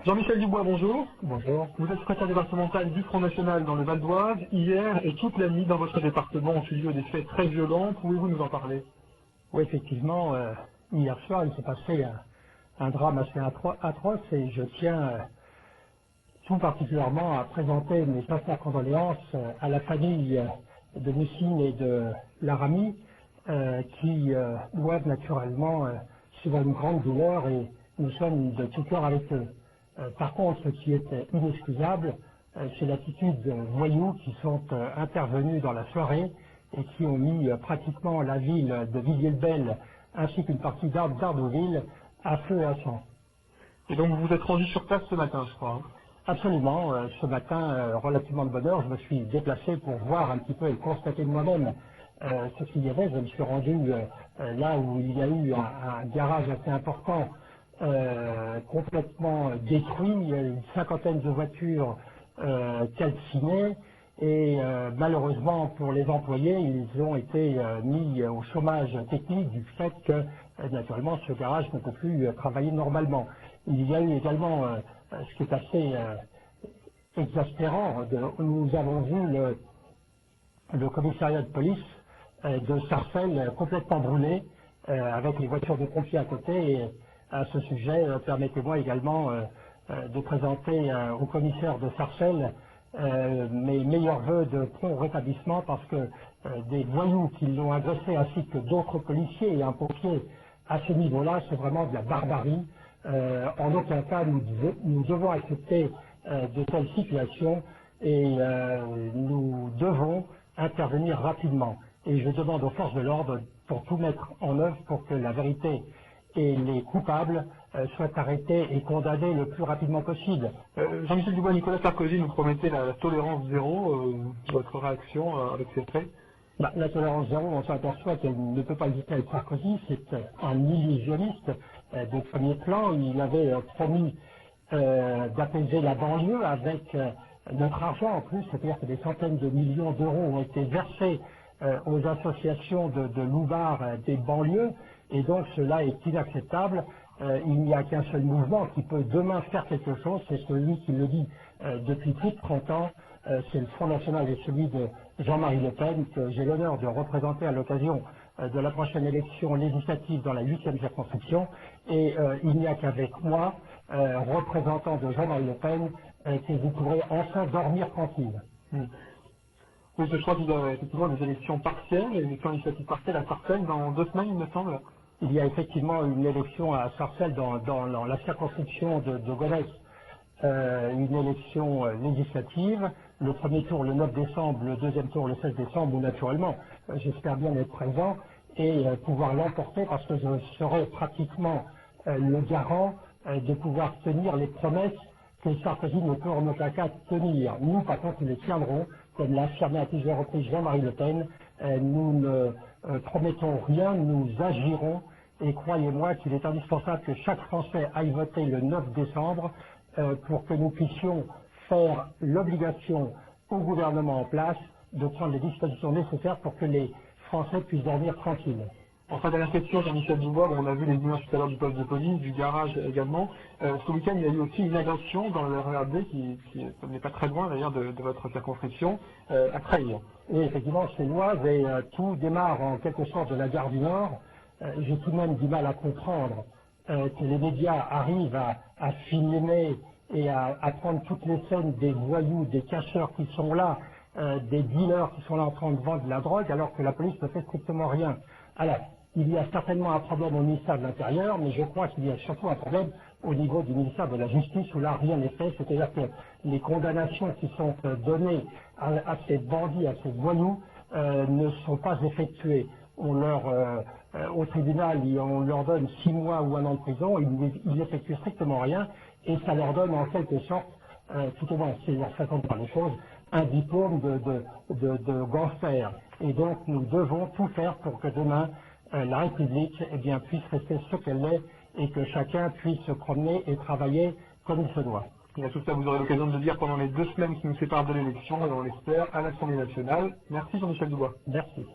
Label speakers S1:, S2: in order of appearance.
S1: Jean-Michel Dubois, bonjour.
S2: Bonjour.
S1: Vous êtes secrétaire départemental du Front National dans le Val d'Oise. Hier et toute la nuit dans votre département ont eu lieu des faits très violents. Pouvez-vous nous en parler?
S2: Oui, effectivement, hier soir, il s'est passé un drame assez atroce et je tiens tout particulièrement à présenter mes sincères condoléances à la famille de Moussine et de Laramie qui doivent naturellement subir une grande douleur et nous sommes de tout cœur avec eux. Par contre, ce qui est inexcusable, c'est l'attitude de voyous qui sont intervenus dans la soirée et qui ont mis pratiquement la ville de Villiers-le-Bel ainsi qu'une partie d'Ardouville à feu et à sang.
S1: Et donc vous vous êtes rendu sur place ce matin, je crois.
S2: Absolument. Ce matin, relativement de bonne heure, je me suis déplacé pour voir un petit peu et constater de moi-même ce qu'il y avait. Je me suis rendu là où il y a eu un garage assez important complètement détruit, une cinquantaine de voitures calcinées et malheureusement pour les employés, ils ont été mis au chômage technique du fait que naturellement ce garage ne peut plus travailler normalement. Il y a eu également ce qui est assez exaspérant, nous avons vu le commissariat de police de Sarcelles complètement brûlé avec les voitures de pompiers à côté. Et à ce sujet, permettez-moi également de présenter au commissaire de Sarcelles mes meilleurs voeux de prompt rétablissement parce que des voyous qui l'ont agressé ainsi que d'autres policiers et un pompier à ce niveau-là, c'est vraiment de la barbarie. En aucun cas nous devons accepter de telles situations et nous devons intervenir rapidement. Et je demande aux forces de l'ordre pour tout mettre en œuvre pour que la vérité et les coupables soient arrêtés et condamnés le plus rapidement possible.
S1: Jean-Michel Dubois, Nicolas Sarkozy nous promettait la tolérance zéro. Votre réaction avec ces faits?
S2: La tolérance zéro, on s'aperçoit qu'elle ne peut pas exister avec Sarkozy. C'est un illusionniste de premier plan. Il avait promis d'apaiser la banlieue avec notre argent en plus, c'est-à-dire que des centaines de millions d'euros ont été versés aux associations de loupards des banlieues, et donc cela est inacceptable. Il n'y a qu'un seul mouvement qui peut demain faire quelque chose, c'est celui qui le dit depuis plus de 30 ans, c'est le Front National et celui de Jean-Marie Le Pen, que j'ai l'honneur de représenter à l'occasion de la prochaine élection législative dans la 8e circonscription, et il n'y a qu'avec moi, représentant de Jean-Marie Le Pen, que vous pourrez enfin dormir tranquille.
S1: Oui, je crois qu'il y a effectivement des élections partielles, et des élections législatives partielles à Sarcelles dans 2 semaines, il me semble.
S2: Il y a effectivement une élection à Sarcelles dans la circonscription de Gonesse, une élection législative, le premier tour le 9 décembre, le deuxième tour le 16 décembre, où naturellement j'espère bien être présent et pouvoir l'emporter parce que je serai pratiquement le garant de pouvoir tenir les promesses que Sarkozy ne peut en aucun cas tenir. Nous, par contre, nous les tiendrons, comme l'a affirmé à plusieurs reprises Jean-Marie Le Pen. Nous ne promettons rien, nous agirons, et croyez-moi qu'il est indispensable que chaque Français aille voter le 9 décembre pour que nous puissions faire l'obligation au gouvernement en place de prendre les dispositions nécessaires pour que les Français puissent dormir tranquilles.
S1: Enfin, dernière question, Jean-Michel Dubois, on a vu les images tout à l'heure du poste de police, du garage également. Ce week-end, il y a eu aussi une agression dans le RERD qui n'est pas très loin d'ailleurs de votre circonscription, à Creil.
S2: Oui, effectivement, c'est l'Oise et tout démarre en quelque sorte de la gare du Nord. J'ai tout de même du mal à comprendre que les médias arrivent à filmer et à prendre toutes les scènes des voyous, des cacheurs qui sont là, des dealers qui sont là en train de vendre de la drogue alors que la police ne fait strictement rien. Alors, il y a certainement un problème au ministère de l'Intérieur, mais je crois qu'il y a surtout un problème au niveau du ministère de la Justice où là rien n'est fait, c'est-à-dire que les condamnations qui sont données à ces bandits, à ces voyous, ne sont pas effectuées. Au tribunal, on leur donne 6 mois ou 1 an de prison, ils n'effectuent strictement rien, et ça leur donne en quelque sorte, tout au moins c'est leur façon de faire les choses, un diplôme de gangster. Et donc nous devons tout faire pour que demain la République puisse rester ce qu'elle est et que chacun puisse se promener et travailler comme il se doit.
S1: Et à tout ça, vous aurez l'occasion de le dire pendant les 2 semaines qui nous séparent de l'élection, et on l'espère, à l'Assemblée nationale. Merci Jean-Michel Dubois.
S2: Merci.